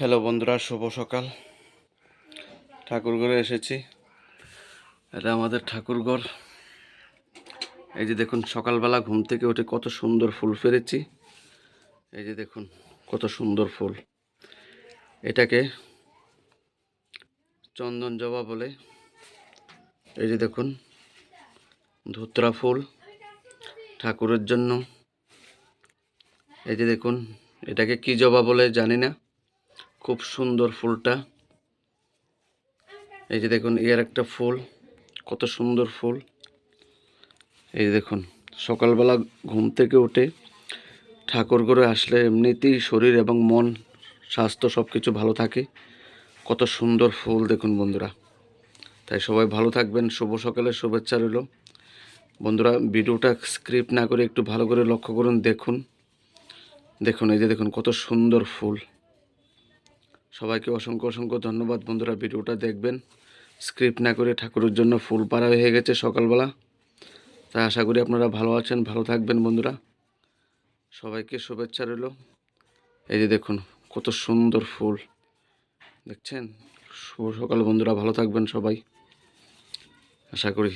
Hello বন্ধুরা, শুভ সকাল। ঠাকুরঘরে এসেছি। এটা আমাদের ঠাকুরঘর। এই যে দেখুন, সকালবেলা ঘুম থেকে উঠে কত সুন্দর ফুল পেরেছি। এই যে দেখুন কত সুন্দর ফুল। এটাকে চন্দন জবা বলে। এই যে দেখুন, ধুতরা ফুল ঠাকুরের জন্য। এই যে দেখুন, এটাকে কি জবা বলে জানি না, খুব সুন্দর ফুলটা। এই যে দেখুন, এর একটা ফুল, কত সুন্দর ফুল। এই যে দেখুন, সকালবেলা ঘুম থেকে উঠে ঠাকুর ঘরে আসলে এমনিতেই শরীর এবং মন, স্বাস্থ্য সব কিছু ভালো থাকে। কত সুন্দর ফুল দেখুন বন্ধুরা। তাই সবাই ভালো থাকবেন। শুভ সকালের শুভেচ্ছা রইল বন্ধুরা। ভিডিওটা স্ক্রিপ্ট না করে একটু ভালো করে লক্ষ্য করুন, দেখুন দেখুন এই যে দেখুন কত সুন্দর ফুল। সবাইকে অসংখ্য অসংখ্য ধন্যবাদ বন্ধুরা। ভিডিওটা দেখবেন স্ক্রিপ্ট না করে। ঠাকুরের জন্য ফুল পাড়া হয়ে গেছে সকালবেলা। তাই আশা করি আপনারা ভালো আছেন, ভালো থাকবেন বন্ধুরা। সবাইকে শুভেচ্ছা রইল। এই যে দেখুন কত সুন্দর ফুল দেখছেন। শুভ সকাল বন্ধুরা, ভালো থাকবেন সবাই, আশা করি।